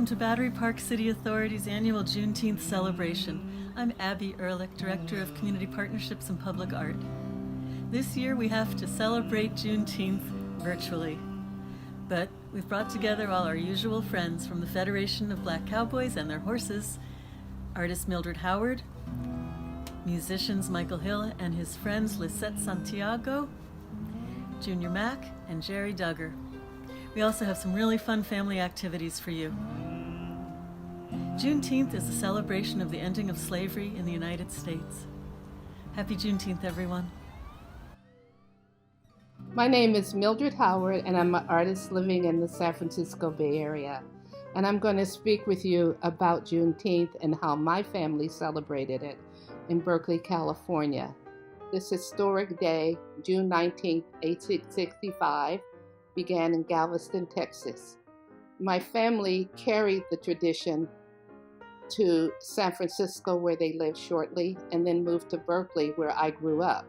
Welcome to Battery Park City Authority's annual Juneteenth celebration. I'm Abby Ehrlich, Director of Community Partnerships and Public Art. This year we have to celebrate Juneteenth virtually. But we've brought together all our usual friends from the Federation of Black Cowboys and their horses, artist Mildred Howard, musicians Michael Hill and his friends Lisette Santiago, Junior Mack, and Jerry Duggar. We also have some really fun family activities for you. Juneteenth is a celebration of the ending of slavery in the United States. Happy Juneteenth, everyone. My name is Mildred Howard, and I'm an artist living in the San Francisco Bay Area. And I'm going to speak with you about Juneteenth and how my family celebrated it in Berkeley, California. This historic day, June 19, 1865, began in Galveston, Texas. My family carried the tradition to San Francisco, where they lived shortly, and then moved to Berkeley, where I grew up.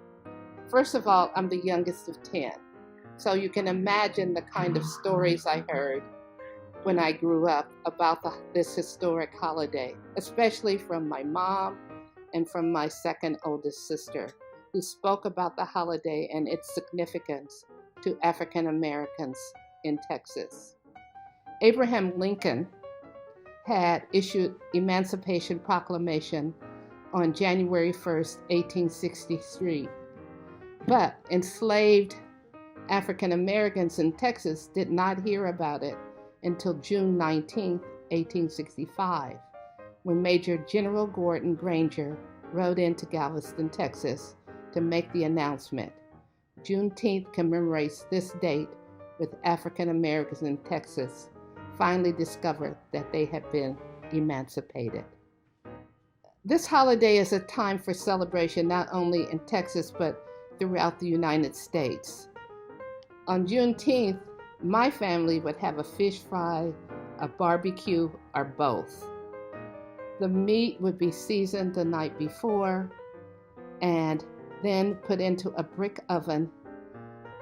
First of all, I'm the youngest of 10, so you can imagine the kind of stories I heard when I grew up about this historic holiday, especially from my mom and from my second oldest sister, who spoke about the holiday and its significance to African Americans in Texas. Abraham Lincoln had issued Emancipation Proclamation on January 1st, 1863. But enslaved African Americans in Texas did not hear about it until June 19, 1865, when Major General Gordon Granger rode into Galveston, Texas to make the announcement. Juneteenth commemorates this date with African Americans in Texas finally discovered that they had been emancipated. This holiday is a time for celebration not only in Texas but throughout the United States. On Juneteenth, my family would have a fish fry, a barbecue, or both. The meat would be seasoned the night before and then put into a brick oven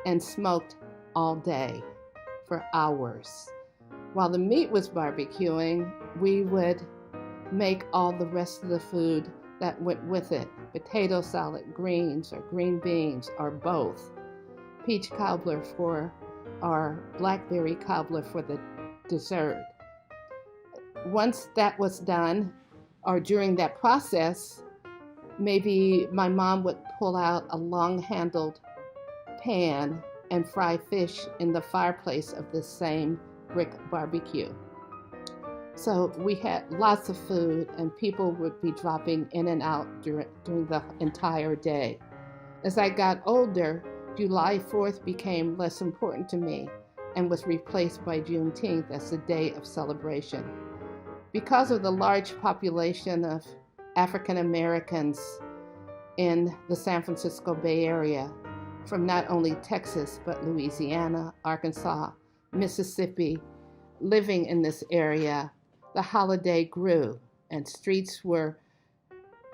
and smoked all day for hours. While the meat was barbecuing, we would make all the rest of the food that went with it: potato salad, greens, or green beans, or both, peach cobbler or blackberry cobbler for the dessert. Once that was done, or during that process, maybe my mom would pull out a long-handled pan and fry fish in the fireplace of the same brick barbecue. So we had lots of food, and people would be dropping in and out during the entire day. As I got older, July 4th became less important to me and was replaced by Juneteenth as a day of celebration. Because of the large population of African Americans in the San Francisco Bay Area, from not only Texas, but Louisiana, Arkansas, Mississippi, living in this area, the holiday grew and streets were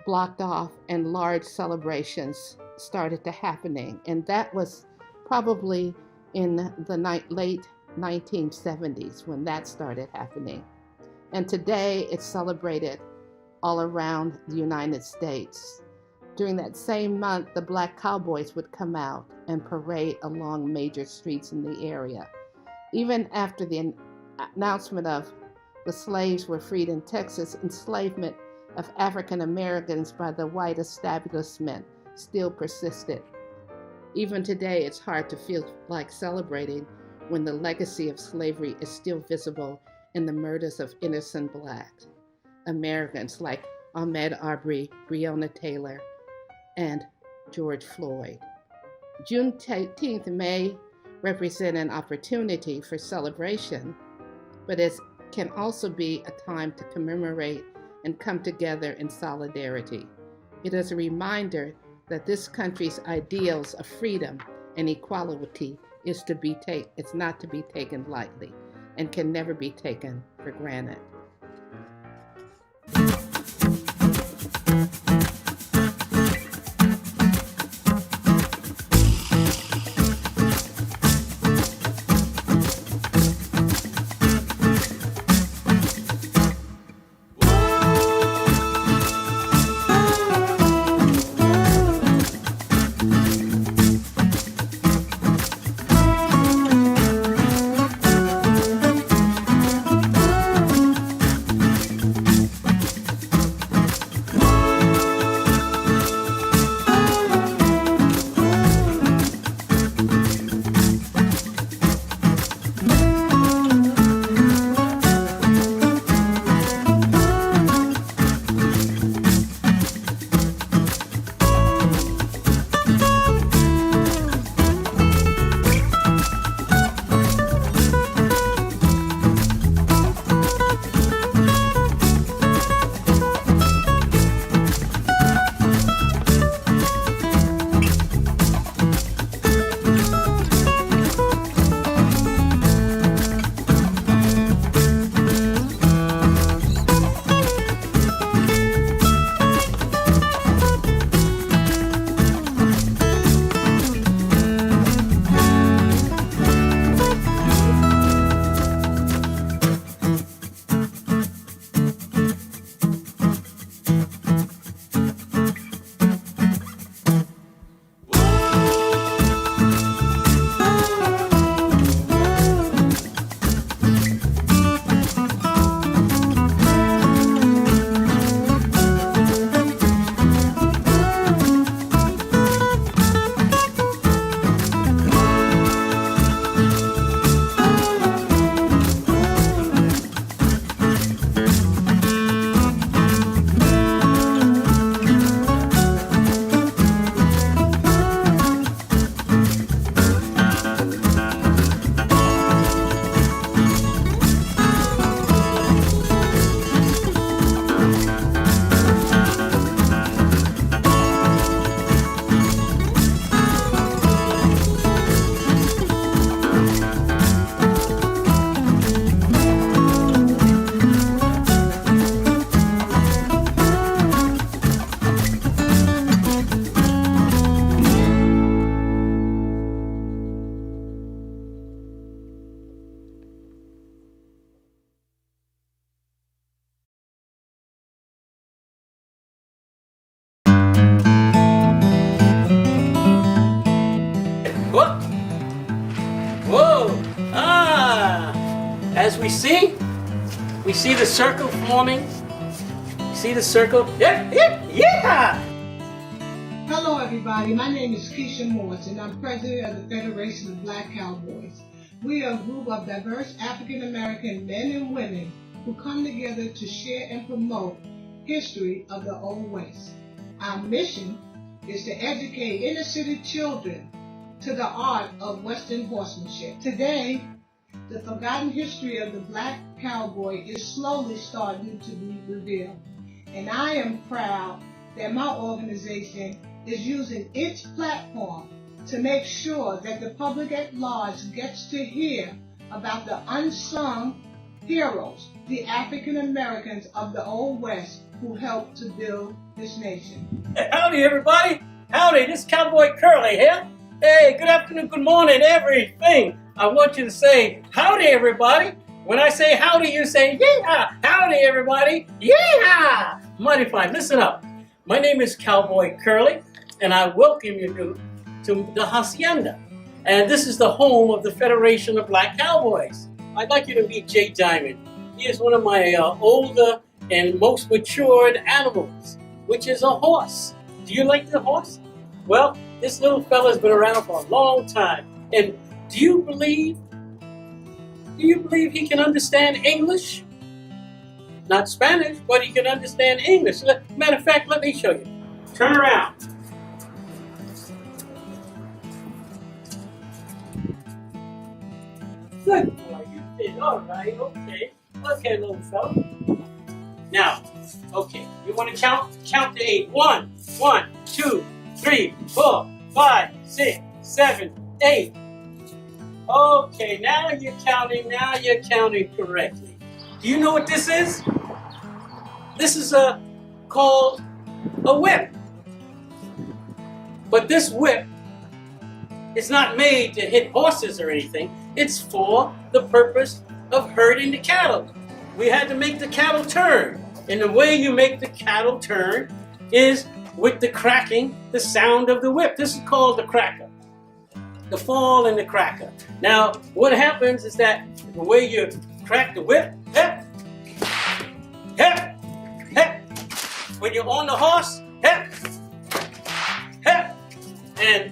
blocked off and large celebrations started to happening. And that was probably in the late 1970s when that started happening. And today it's celebrated all around the United States. During that same month, the Black Cowboys would come out and parade along major streets in the area. Even after the announcement of the slaves were freed in Texas, enslavement of African Americans by the white establishment still persisted. Even today, it's hard to feel like celebrating when the legacy of slavery is still visible in the murders of innocent Black Americans like Ahmaud Arbery, Breonna Taylor, and George Floyd. Juneteenth may represent an opportunity for celebration, but it can also be a time to commemorate and come together in solidarity. It is a reminder that this country's ideals of freedom and equality is not to be taken lightly and can never be taken for granted. We see the circle forming. See the circle? Yeah, yeah, yeah! Hello everybody, my name is Keisha Morse and I'm president of the Federation of Black Cowboys. We are a group of diverse African American men and women who come together to share and promote history of the Old West. Our mission is to educate inner city children to the art of Western horsemanship. Today, the forgotten history of the Black Cowboy is slowly starting to be revealed. And I am proud that my organization is using its platform to make sure that the public at large gets to hear about the unsung heroes, the African Americans of the Old West who helped to build this nation. Hey, howdy everybody! Howdy, this is Cowboy Curly here. Hey, good afternoon, good morning, everything. I want you to say howdy everybody. When I say howdy, you say yeah! Howdy everybody! Yeah! Mighty fine, listen up. My name is Cowboy Curly, and I welcome you to the Hacienda. And this is the home of the Federation of Black Cowboys. I'd like you to meet Jay Diamond. He is one of my older and most matured animals, which is a horse. Do you like the horse? Well, this little fella's been around for a long time. And do you believe he can understand English? Not Spanish, but he can understand English. Matter of fact, let me show you. Turn around. Good boy, you did all right. Okay, little fella. Now, okay, you want to count? Count to 8. 1, 2, 3, 4, 5, 6, 7, 8. Okay, now you're counting correctly. Do you know what this is? This is called a whip. But this whip is not made to hit horses or anything. It's for the purpose of herding the cattle. We had to make the cattle turn. And the way you make the cattle turn is with the cracking, the sound of the whip. This is called the cracker. The fall and the cracker. Now, what happens is that the way you crack the whip, hep, hep, hep. When you're on the horse, hep, hep. And,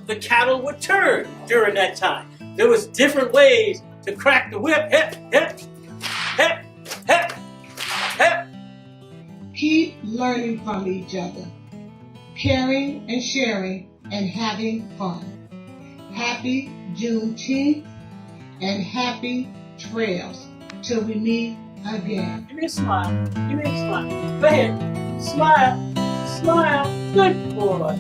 the cattle would turn during that time. There was different ways to crack the whip, hep, hep, hep, hep, hep. Keep learning from each other, caring and sharing and having fun. Happy Juneteenth and happy trails till we meet again. Give me a smile. Give me a smile. Go ahead. Smile. Smile. Good boy.